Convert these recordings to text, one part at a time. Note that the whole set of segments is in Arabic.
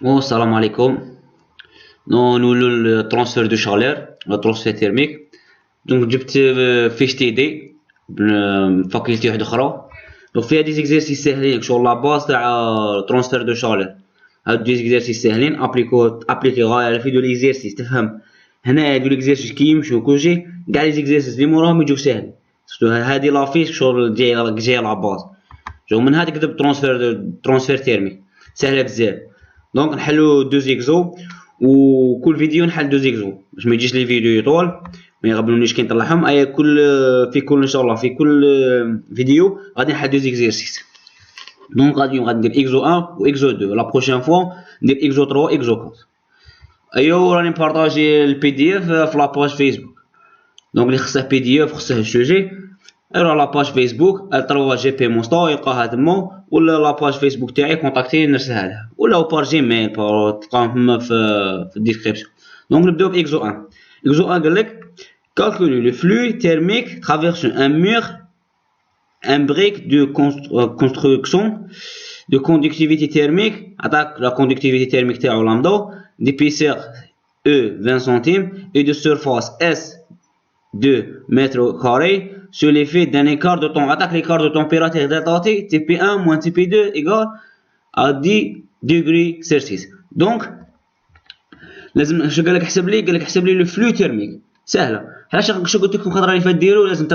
Salam alaikum. Nous le transfert de chaleur, le transfert thermique. Donc جبت fiche TD فاكولتي واحدة أخرى. Donc فيها دي exercices ساهلين شغل لا باز تاع transfert de chaleur. هاد دي exercices ساهلين ابليكي غاية على في دو l'exercice تفهم. هنا دو l'exercice كي يمشيو كلشي كاع لي exercices لي موراهم يجيو ساهلين. هادي لافيش شغل جاية لا باز. شغل من هادي كتب transfert thermique ساهلة بزاف. دونك نحلو دو زيكزو وكل فيديو نحل دو زيكزو باش ما يجيش لي فيديو يطول ما يغبنونيش كي نطلعهم. اي كل ان شاء الله في كل فيديو غادي نحل دو زيكزيرسيس. دونك غادي ندير اكزو 1 و اكزو 2 لا بروشين فوا ندير اكزو 3 اكزو 4. ايوا راني مبارطاجي البي دي اف في لاباج فيسبوك. دونك اللي خصه بي دي اف خصه السوجي يروح لاباج فيسبوك ال3 جي بي موسطو يلقاها تما، ولا لاباج فيسبوك تاعي كونتاكتي نرسلها لها، ولا بار جيميل تلقاهم تما في الديسكريبسيون. دونك نبداو باكزو 1. اكزو 1 قالك calculer le flux thermique traversant un mur un brique de construction de conductivité thermique. Attaque la conductivité thermique تاعو لامدا d'épaisseur E 20 centimes et de surface S 2 mètres carrés sur l'effet d'un écart de temps. Attaque l'écart de température delta T, Tp1 moins Tp2 égale à 10 degrés Celsius. Donc لازم شو قالك احسب لي؟ قالك احسب لي لو فلو تيرميك. سهله. علاش شو قلت لكم خاطر راني فات ديرو لازم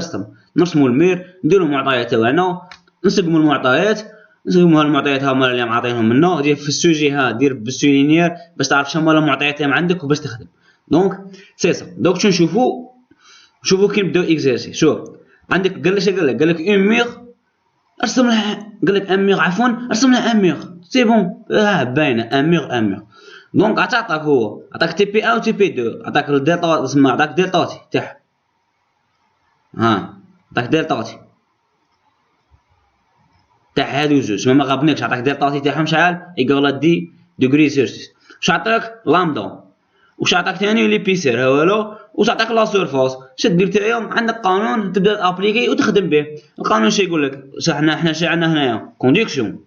نرسموا المير، نديروا المعطيات تاعنا، نسقموا المعطيات، نسقموا المعطيات هما اللي معطينهم لنا. دير في السوجي ها دير بالسولينير باش تعرف شنو هما المعطيات اللي عندك وباش تخدم. دونك سي سا. دونك شوفوا كي نبداو اكزيرسي. شوف عندك قال لك اون ميغ ارسم لها، قال لك ان ميغ عفوا ارسم لها ان ميغ سي بون باينه ان ميغ. دونك عطاك هو عطاك تي بي 1 و تي بي 2 عطاك الدلتا تسمى عطاك دلتا تي تاعها عطاك دلتا تي تاع هادو جوج ما غابنيكش. عطاك دلتا تي تاعهم شحال ايكال دي ديغري سيلسيوس. واش عطاك لامدا واش عطاك ثاني لي بيسير ها والو واش عطاك لا سيرفاس. اش دير نتايا عندك قانون تبدا تابليكي وتخدم به. القانون اش يقول لك؟ حنا شي عندنا هنايا كونديكسيون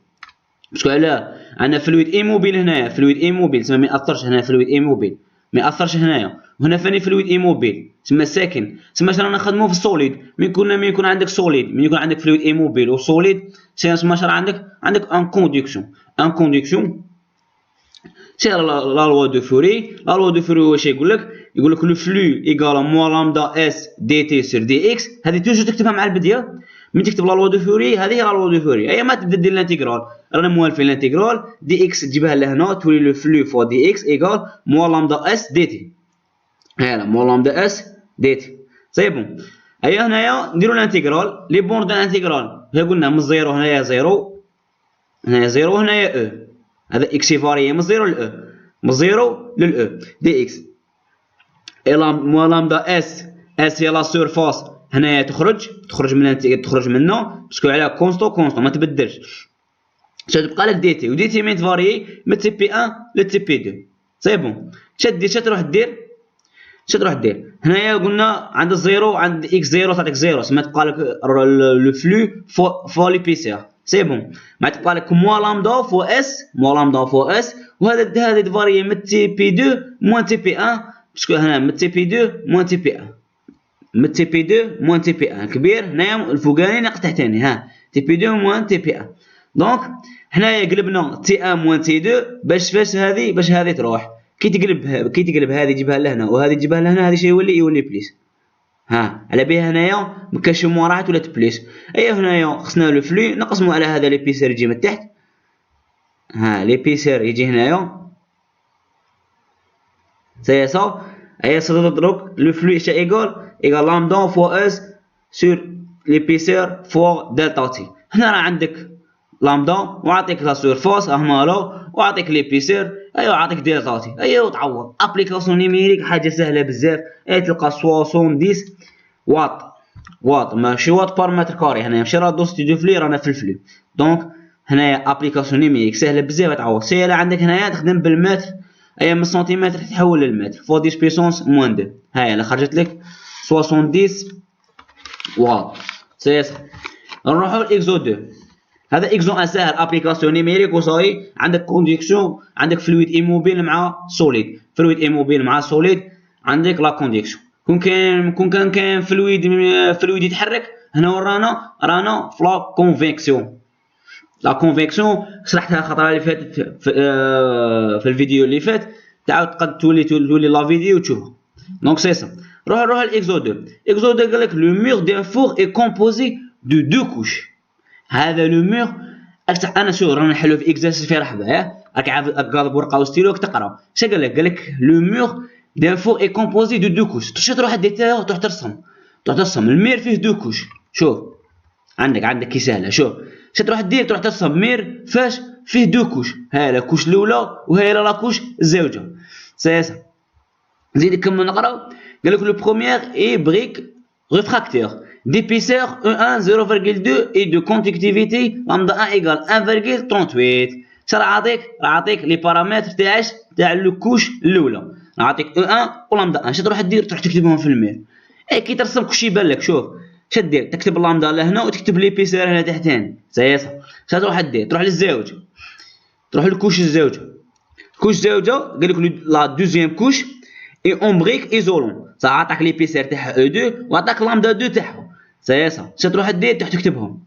باسكو علاه عندنا فلويد ايموبيل هنايا، فلويد ايموبيل تسمى ما ياثرش هنا، فلويد ايموبيل ما ياثرش هنايا، وهنا ثاني فلويد ايموبيل تسمى ساكن. تسمى رانا نخدموا في السوليد. من يكون عندك سوليد، من يكون عندك فلويد ايموبيل وسوليد تسمى عندك ان كونديكسيون. سي لا لوا دو فوري. لا لوا دو فوري واش يقول لك؟ يقول لك لو فلو ايكال موا لامدا اس دي تي سير دي اكس. هذه توجور تكتبها مع البديه. من تكتب لا لوا دو فوري هذه هي لا لوا دو فوري. اي ما تبدا دير الانتيغرال، رانا موالفين الانتيغرال دي اكس تجيبها لهنا تولي لو فلو فوا دي اكس ايكال موا لامدا اس دي تي. هالا موا لامدا اس دي تي سي بون. ايا هنايا نديرو الانتيغرال لي بون دو الانتيغرال. قلنا من الزيرو هنايا زيرو، هنايا زيرو هنايا او. هذا اكس فاري من الزيرو للاو، من الزيرو للاو دي اكس اي موا لامدا اس هي لا سيرفاس هنايا تخرج منه باسكو على كونستو ما تبدلش. تبقى لك دي تي، ودي تي مين تفاري من تي بي 1 لتي بي 2 سي بون. تروح دير هنايا قلنا عند الزيرو عند اكس زيرو تعطيك زيرو سما تبقى لك لو فلو فوا لي بيسير سي بون. ما تبقى لك موا لامدا فوا اس وهذا تفاري من تي بي 2 موان تي بي 1 باسكو هنا من تي بي 2 موان تي بي 1 من تي بي 2 موان تي بي 1 كبير هنايا الفوقاني ناقص تحتاني تي بي 2 موان تي بي 1. دونك هنايا قلبنا تي 1 موان تي 2 باش هذه تروح كي تقلب هذه تجيبها لهنا وهذه تجيبها لهنا. هذا شيء يولي بليس على بها هنايا مكاش مراحت ولا تبليس. اي هنايا خصنا لو فلو نقسموا على هذا لي بيسير يجي من تحت. لي بيسير يجي هنايا سي سا. اي صدق لو فلو اش ايكال لامدا فوا اس سور لي بيسير فوا دلتا تي. هنا راه عندك لامدا وعطيك لا سيرفاس مالو وعطيك لي بيسير ايوا عطيك دلتا تي. ايوا تعوض ابليكاسيون نيميريك حاجه سهله بزاف. تلقى 70 واط ماشي واط بار متر كاري. هنا ماشي راه دوستي دو فلي رانا في الفلو. دونك هنايا ابليكاسيون نيميريك سهله بزاف تعوض. سهله عندك هنايا تخدم بالمتر ايا من سنتيمتر تحول للمتر فوا 10 بيسونس موان 2. هاي اللي خرجت لك 70 واط سي. نروحو لاكزو 2. هذا اكزون ساهل ابليكاسيون نيميريك وصاي. عندك كونديكسيون، عندك فلويد ايموبيل مع سوليد، فلويد ايموبيل مع سوليد، عندك لا كونديكسيون. كون كان فلويد يتحرك، هنا رانا في لا كونفيكسيون. لا كونفيكسيون شرحتها الخطره اللي فاتت في الفيديو اللي فات، تعاود تقد تولي لا فيديو تشوفها. دونك سي سا. روح الاكزو 2. اكزو 2 قال لك لو مور دان فور اي كومبوزي دو دو كوش. هذا لو مور انا شو رانا نحلو في اكزارسيس في رحبه، راك قاضب ورقه وستيلو تقرا. اش قال لك؟ قال لك لو مور دان فور اي كومبوزي دو دو كوش. تروح ديتاي تروح ترسم المير فيه دو كوش. شوف عندك كي سهله. شوف اش تروح دير، تروح ترسم مير فاش فيه دو كوش، ها لا كوش الاولى وهي لا كوش الزوجه. سي سا. زيد كمل نقراو. قال لك لو بروميير اي بريك ريفراكتور d'épaisseur E1 0,2 et de conductivité lambda 1 égale 1,38. راح عطيك لي بارامتر تاع لو كوش الاولى، نعطيك E1 و لامدا 1. تروح دير؟ تروح تكتبهم في المير. كي ترسم كلشي يبان لك. شوف دير، تكتب لامدا لهنا وتكتب ليبيسير هنا تحتاني. سياسه تروح دير، تروح للزوج، تروح للكوش الزوجه. كوش زوجه قال لك لا دوزيام كوش اي اون بريك ايزولون. عطاك ليبيسير تاعها او2 وعطاك لامدا 2 تاعها. سياسه تروح دير، تروح تكتبهم.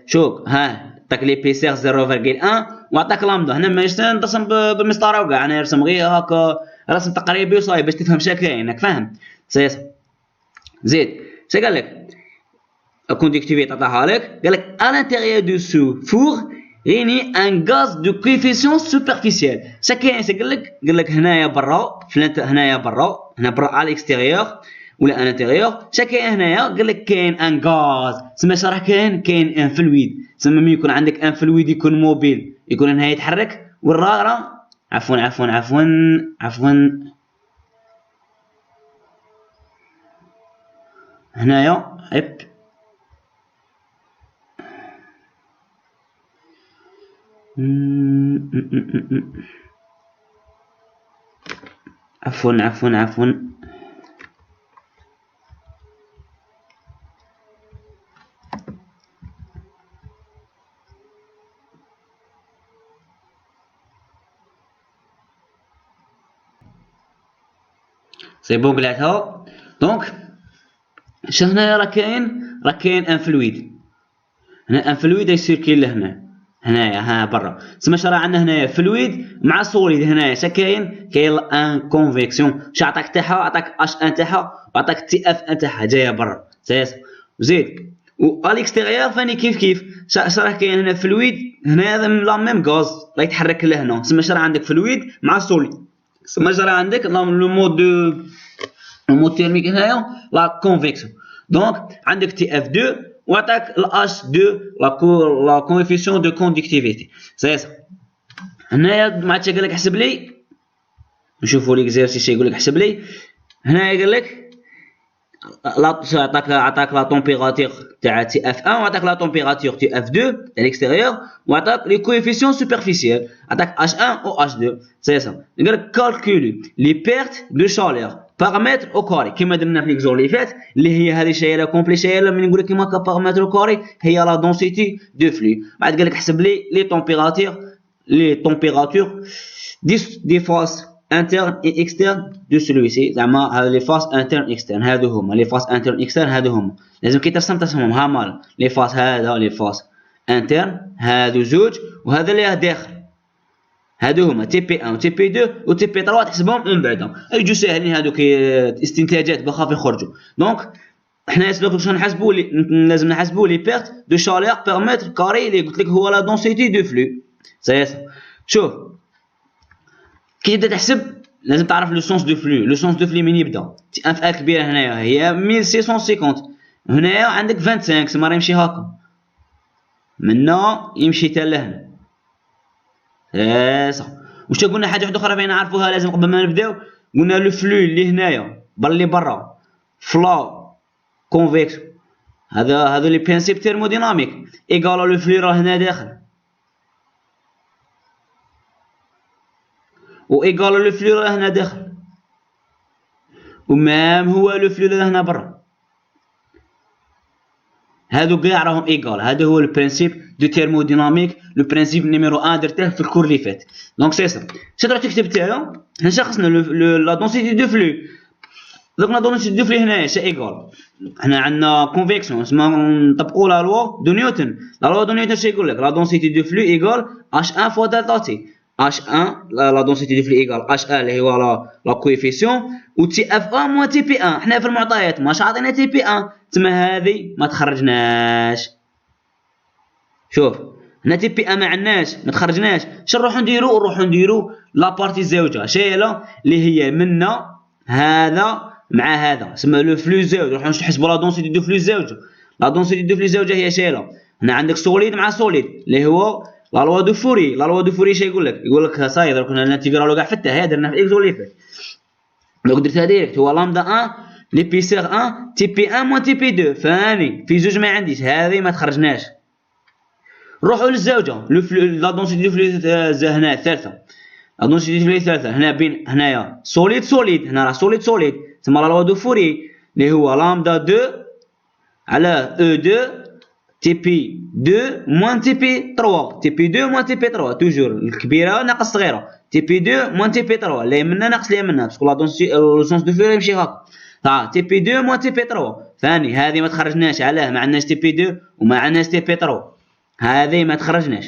شوف عطاك ليبيسير 0,1 وعطاك لامدا. هنا مانيش نرسم بالمسطره وكاع، انا نرسم غير هكا رسم تقريبي وصاي باش تفهم شا كاين، راك فاهم. سياسه زيد شا قال لك؟ الكونديكتيفيتي عطاها لك. قال لك à l'intérieur de ce four réunit un gaz de coefficient superficiel. شا كاين؟ قال لك هنايا برا، هنايا برا على الاكستيريور ولا الانتيريور. شا كاين هنايا؟ قال لك كاين ان غاز. تسمى شرح كاين ان فلويد. تسمى ملي يكون عندك ان فلويد يكون موبيل، يكون هنا يتحرك والرا عفوا هنايا عفوا سي بون قلعتها. دونك شا هنايا راه كاين ان فلويد. هنا ان فلويد يسيركيل لهنا، هنايا برا. تسمى راه عندنا هنايا فلويد مع سوليد. هنايا شا كاين ان كونفيكسيون. شا عطاك تاعها؟ عطاك اش ان تاعها وعطاك تي اف ان تاعها جايه برا. زيد و اليكستيريور ثاني كيف شا راه كاين هنا فلويد. هنا لا ميم غاز راه يتحرك لهنا. تسمى راه عندك فلويد مع سوليد. تسمى راه عندك لو مود تيرميك هنايا لا كونفيكسيون. دونك عندك تي اف 2 وعطاك الاش 2 لا كوفيسيون دو كونديكتيفيتي. سياسه هنايا ما عادش قال لك حسب لي. نشوفوا ليكزيرسيس يقول لك حسب لي. هنايا قال لك عطاك لا طومبيراتور تاع تي اف 1 وعطاك لا طومبيراتور تي اف 2 تاع الاكستيريور وعطاك لي كوفيسيون سوبرفيسيال، عطاك اش 1 و اش 2. سياسه قال لك كالكولي لي بيرت دو شالور بارامتر او كاري كيما درنا في ليكزور اللي فات، اللي هي هذه شايله كومبلي. شايله من نقول لك كيما بارامتر او كاري هي لا دونسيتي دو فلو. بعد قال لك حسب لي طومبيراتور دي فاس interne et externe de celui-ci. زعما هذا لي فاس interne externe هادو هما لي فاس interne externe هادو هما. لازم كي ترسمهم هما لي فاس. هذا لي فاس interne هادو زوج، وهذا اللي داخل هادو هما تي بي 1 و تي بي 2 و تي بي 3 تحسبهم من بعدهم. يجوا ساهلين هادوك استنتاجات بخاف يخرجوا. دونك حنا سبق باش نحسبوا لازم نحسبوا لي بيرت دو شالور بير متر كاري اللي قلت لك هو لا دونسيتي دو فلو. شوف كي تبدا تحسب لازم تعرف لو سونس دو فلو. لو سونس دو فلو من يبدا تي اف ا كبيره هنايا هي 1650، هنايا عندك 25 سما يمشي هكا منا يمشي حتى لهنا. واش قلنا حاجه واحده اخرى بين نعرفوها لازم قبل ما نبداو. قلنا لو فلو اللي هنايا باللي برا فلا كونفيكس هذا لي برينسيپ ثيرموديناميك ايغال لو فلو راه هنا داخل و ايغال لو فلو راه هنا داخل ومام هو لو فلو راه هنا برا. هادو كاع راهم ايكال. هذا هو البرانسيب دو ثيرموديناميك، لو برانسيب نيميرو 1 درته في الكور اللي فات. دونك سي سا تروح تكتب تاعو. حنا شخصنا لا دونسيتي دو فلو. دوك لا دونسيتي دو فلو هنايا سي ايكال، حنا عندنا كونفيكسيون تسمى نطبقوا لا لوا دو نيوتن. لا لوا دو نيوتن شي يقول لك لا دونسيتي دو فلو ايكال H1 فوا دلتا تي. H1 لا دونسيتي دو فلو ايكال H1 اللي هو لا كويفيسيون، و تي اف 1 موان تي بي 1. حنا في المعطيات ماش عاطينا تي بي 1، تما هذه ما تخرجناش. شوف هنا تي بي 1 ما عندناش ما تخرجناش. اش نروحو نديرو؟ نروحو نديرو لا بارتي الزوجه شايله اللي هي منا هذا مع هذا، سما لو فلو زوج. نروحو نحسبوا لا دونسيتي دو فلو زوجه. لا دونسيتي دو فلو زوجه هي شايله هنا عندك سوليد مع سوليد اللي هو لا لوا دو فوري. لا لوا دو فوري شي يقول لك؟ يقول لك صاي درك كنا نتيغرالو كاع فتها هي درنا في الاكزو اللي فات. دونك درتها ديريكت هو لامدا 1 ليبيسيغ 1 تي بي 1 موان تي بي 2. فاني في زوج ما عنديش، هذه ما تخرجناش. نروحوا للزوجه لا دونسيتي دو فلو هنا الثالثه. لا دونسيتي دو فلو الثالثه هنا بين هنايا سوليد سوليد، هنا راه سوليد سوليد تما لا لوا دو فوري اللي هو لامدا 2 على او 2 تي بي 2 موان تي بي 3. تي بي 2 موان تي بي 3 توجور الكبيره ناقص الصغيره. تي بي 2 موان تي بي 3 اللي يمنا ناقص اللي يمنا باسكو لا دونسيتي لو سونس دو فلو يمشي هكا. تي بي 2 موان تي بي 3. ثاني هذه ما تخرجناش. علاه؟ ما عندناش تي بي 2 وما عندناش تي بي 3، هذه ما تخرجناش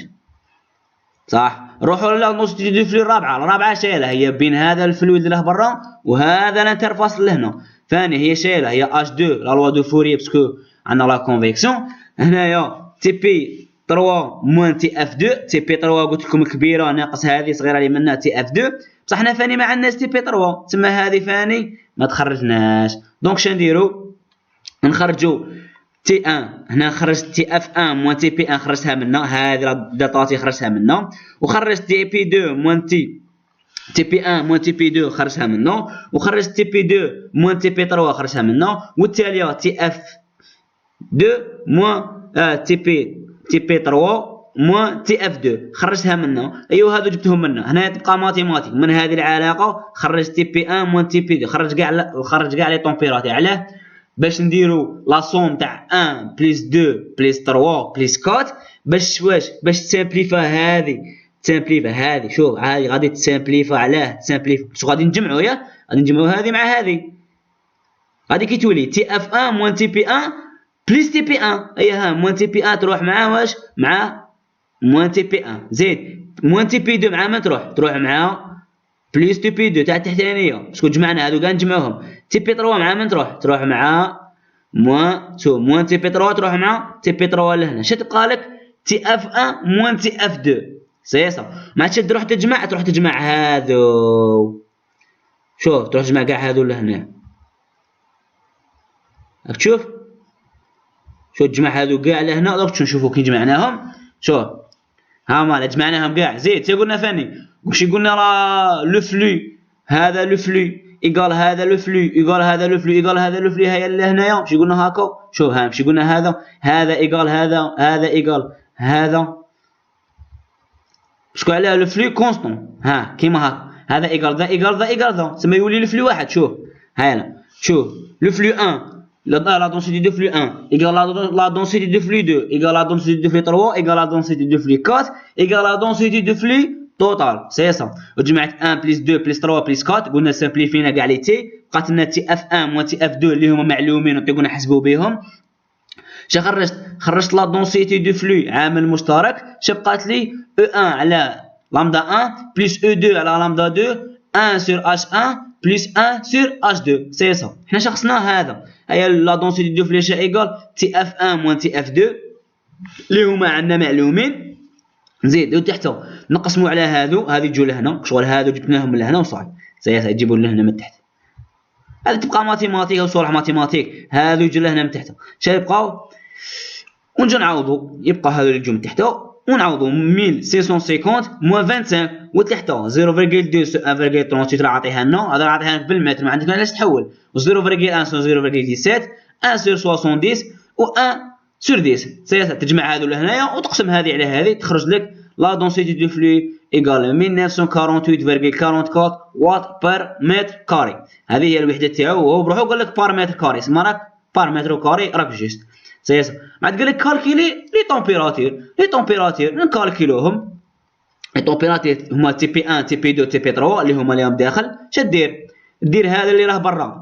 صح. روحوا لا دونسيتي دو فلو الرابعه شايله هي بين هذا الفلويد اللي له برا وهذا الانترفاس اللي هنا. ثاني هي شايله هي اش 2 لا لوا دو فوري باسكو عندنا لا كونفيكسيون. هنايا تي بي 3 موان تي اف 2. تي بي 3 قلت لكم كبيره ناقص هذه صغيره اللي منها تي اف 2. بصح حنا فاني ما عندناش تي بي 3 تما هذه فاني ما تخرجناش. دونك شنو نديرو؟ نخرجوا تي 1 هنا خرجت تي اف 1 موان تي بي 1 خرجتها منا، هذه داتاتي خرجتها منا. وخرجت تي بي 2 موان تي بي 1 موان تي بي 2 خرجتها منا. وخرجت تي بي 2 موان تي بي 3 خرجتها منا. والتاليه تي اف 2 موان تي بي 3 موان تي اف 2 خرجتها منا. ايوا هادو جبتهم منا. هنا تبقى ماتيماتيك من هذه العلاقه خرجت تي بي 1 موان تي بي 2 خرج كاع لي طومبيرات. علاه؟ باش نديرو لا سوم تاع 1 بلس 2 بلس 3 بلس 4 باش واش باش تسامبليفا هذه هذه. شوف هذه غادي تسامبليفا. علاه تسامبليفا؟ باش غادي نجمعوا غادي نجمعوا هذه مع هذه. غادي كي تولي تي اف 1 موان تي بي 1 بلس تي بي 1. ايها موان تي بي 1 تروح مع واش؟ مع موان تي بي 1 زيد موان تي بي 2 مع ما تروح مع بلس تي بي 2 تاع التحتانيه باسكو جمعنا هادو كاع نجمعوهم. تي بي 3 مع من تروح مع موان تي بي 3 تروح مع تي بي 3 لهنا. اش تبقى لك؟ تي اف 1 موان تي اف 2 سياسه. ما عادش تروح تجمع هادو. شوف تروح تجمع كاع هادو لهنا. راك تشوف تجمع هادو كاع لهنا. دوك نشوفوا كي جمعناهم. شوف ها مالا جمعناهم كاع. زيد شي قلنا ثاني؟ واش قلنا راه لو فلو هذا لو فلو ايكال هذا لو فلو ايكال هذا لو فلو ايكال هذا لو فلو هي اللي هنايا. مشي قلنا هاكا. شوف ها مشي قلنا هذا ايكال هذا ايكال هذا باسكو علاه لو فلو كونستون. ها كيما هاكا هذا ايكال ذا ايكال ذا ايكال ذا تسمى يولي لو فلو واحد. شوف هايلا شوف لو فلو 1 la densité de flux 1 égale la densité de flux 2 égale la densité de flux 3 égale la densité de flux 4 égale la densité de flux total. C'est ça. وجمعت 1 plus 2 plus 3 plus 4 قلنا سامبليفينا كاع لي تي بقات لنا تي اف 1 موان تي اف 2 اللي هما معلومين وقلنا نحسبوا بهم. شا خرجت لا دونسيتي دو فلو عامل مشترك. شا بقات لي او 1 على لامدا 1 بلس او 2 على لامدا 2 1 sur H1 plus 1 sur H2. C'est ça. حنا شخصنا هذا. هي لا دونسيتي دو فليشة ايكال تي اف 1 موان تي اف 2 اللي هما عندنا معلومين. نزيدو تحت نقسموا على هادو. هادي تجو لهنا شغل هادو جبناهم من لهنا وصافي. سي يجيبوا لهنا من تحت. هذه تبقى ماتيماتيك او صالح ماتيماتيك. هادو يجوا لهنا من تحت. شنو يبقاو؟ ونجي نعوضوا. يبقى هادو اللي يجوا من تحت ونعوضوا 1650 موان 25 وتحت 0.2 سو 1.38 راه عاطيها لنا. هذا عاطيها لك بالمتر ما عندك علاش تحول. و 0.1 سو 0.17 1 سور 70 و 1 سور 10. سي تجمع هادو لهنايا وتقسم هذه على هذه تخرج لك لا دونسيتي دو فلو ايكال 1948.44 واط بار متر كاري. هذه هي الوحده تاعو. وهو بروحو قال لك بار متر كاري. سما راك بار متر كاري راك جوست. سي سا. بعد قال لك كالكيلي لي طومبيراتير نكالكيلوهم. لي طومبيراتير هما تي بي 1 تي بي 2 تي بي 3 اللي هما اليوم داخل. دير هذا اللي راه برا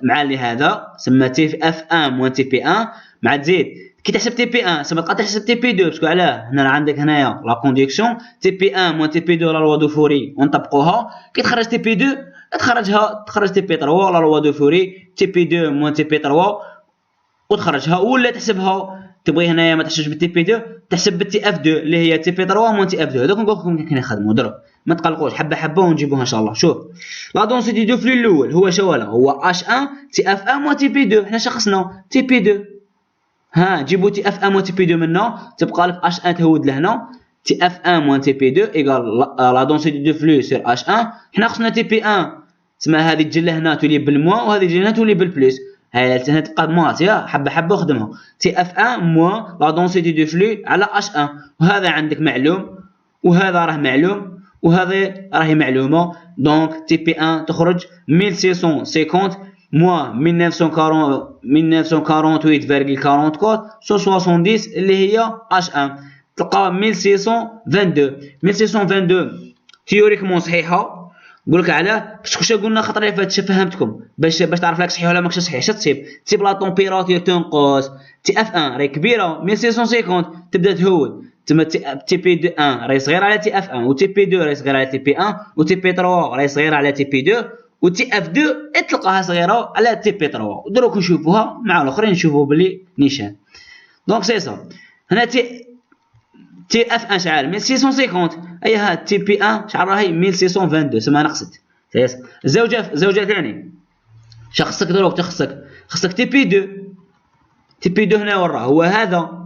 مع اللي هذا سما تي اف 1 موان تي بي 1 مع تزيد كي تحسب تي بي 1 سما تبقى تحسب تي بي 2 باسكو علاه هنا عندك هنايا لا كونديكسيون تي بي 1 موان تي بي 2 لا لوا دو فوري ونطبقوها كي تخرج تي بي 2 تخرج تي بي 3 لا لوا دو فوري تي بي 2 موان تي بي 3 وتخرجها ولا تحسبها تبغي هنايا ما تحسبش بالتي بي 2 تحسب بالتي اف 2 اللي هي تي بي 3 موان تي اف 2. هذوك نقول لكم كي نخدموا درك ما تقلقوش حبه ونجيبوها ان شاء الله. شوف لا دونسيتي دو فلو الاول هو شوالا هو اش 1 تي اف 1 موان تي بي 2. حنا شخصنا تي بي 2 ها جيبوا تي اف 1 موان تي بي 2 منا تبقى لك اش 1 تهود لهنا تي اف 1 موان تي بي 2 ايكال لا دونسيتي دو فلو سير اش 1. حنا خصنا تي بي 1 تسمى هذه تجي لهنا تولي بالموا وهذه تجي لهنا تولي بالبليس. هاي تبقى مات يا حبه وخدمها تي اف 1 موان لا دونسيتي دو فلو على اش 1 وهذا عندك معلوم وهذا راه معلوم وهذا راهي معلومه. دونك تي بي 1 تخرج 1650 موان 1948,44 170 اللي هي اش 1 تلقى 1622 تيوريكمون صحيحه. نقول لك علاه باش قلنا خطره اللي فاتت فهمتكم باش تعرف لك صحيح ولا ماكش صحيح. اش تصيب لا طومبيراتور تنقص تي اف 1 راهي كبيره 1650 تبدا تهود تما تي بي 1 راهي صغيره على تي اف 1 وتي بي 2 راهي صغيره على تي بي 1 وتي بي 3 راهي صغيره على تي بي 2 وتي اف 2 تلقاها صغيره على تي بي 3. دروك نشوفوها مع الاخرين نشوفوا بلي نيشان. دونك سي سا هنا تي اف 1 شحال 1650 ايها تي بي 1 شحال راهي 1622 سما نقصت. زوجة ثاني شخصك دروك خصك تي بي 2 هنا وراه هو هذا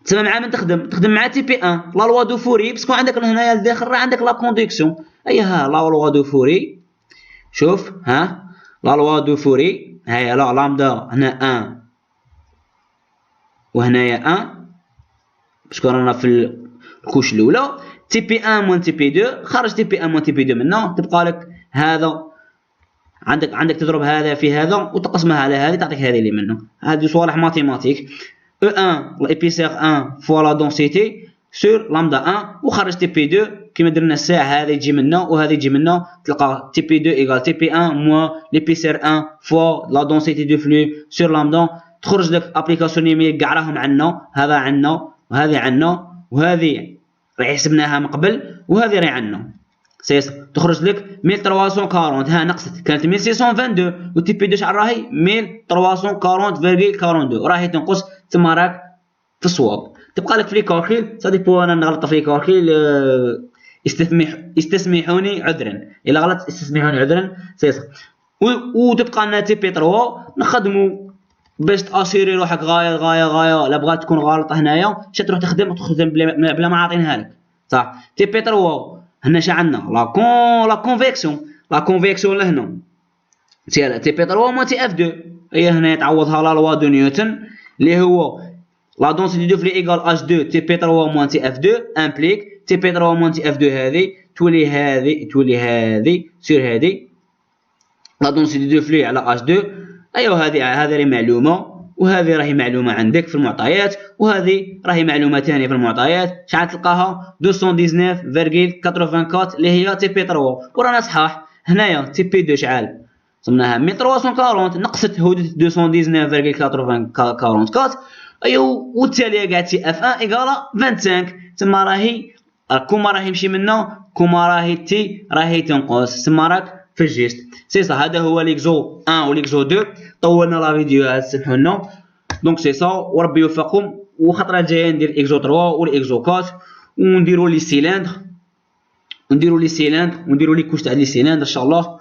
تسمى مع من تخدم مع تي بي 1 لا لوا دو فوري باسكو عندك هنايا الداخل راه عندك لا كونديكسيون ايها لا لوا دو فوري. شوف ها لا لوا دو فوري هيا لا لامدا هنا 1 وهنايا 1 باسكو رانا في الكوش الاولى تي بي 1 موان تي بي 2 خرج تي بي 1 موان تي بي 2 منا تبقى لك هذا عندك تضرب هذا في هذا وتقسمها على هذه تعطيك هذه اللي منه. هذه صوالح ماتيماتيك او 1 لابيسير 1 فوا لا دونسيتي سور لامدا 1 وخرج تي بي 2 كيما درنا الساعه هذه يجي منا وهذه يجي منا تلقى تي بي 2 ايكال تي بي 1 موان لابيسير 1 فوا لا دونسيتي دو فلو سور لامدا. تخرج لك ابليكاسيون نيميريك كاع راهم عندنا هذا عندنا وهذه عندنا وهذه راهي حسبناها من قبل وهذه راهي عندنا سيس تخرج لك 1340 ها نقصت كانت 1622 وتي بي 2 شحال راهي 1340,42 راهي تنقص تما راك في الصواب. تبقى لك في لي كالكيل صافي بو انا نغلط في لي كالكيل استسمحوني عذرا الا غلط استسمحوني عذرا سيس. وتبقى لنا تي بي 3 نخدمو باش تاسيري روحك غايه لا بغات تكون غلطه هنايا اش تروح تخدم بلا ما عاطينها لك صح. تي بي 3 هنا شا عندنا لا كونفيكسيون لهنا تي بي 3 موان تي اف 2 هي هنا تعوضها لا لوا دو نيوتن اللي هو لا دونسيتي دو فلي ايكال اش 2 تي بي 3 موان تي اف 2 امبليك تي بي 3 موان تي اف 2 هذه تولي هذه سير هذه لا دونسيتي دو فلي على اش 2 ايوا هذه راهي معلومه وهذه راهي معلومه عندك في المعطيات وهذه راهي معلومه ثانيه في المعطيات شحال تلقاها 219,84 اللي هي تي بي 3 ورانا صحاح. هنايا تي بي 2 شحال صمناها 1340 نقصت هودت 219,84 ايوا والتاليه كاع تي اف 1 ايكالا 25 تما راهي كوما راهي يمشي منا كوما راهي تي راهي تنقص تما راك في الجيست سي صا. هذا هو ليكزو 1 وليكزو 2 طولنا لا فيديو سمحوا لنا. دونك سي صا وربي يوفقكم وخطره جايه ندير اكزو 3 والاكزو 4 ونديروا لي سيلندر ونديروا لي كوش تاع لي سيلندر ان شاء الله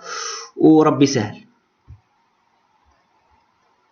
وربي سهل.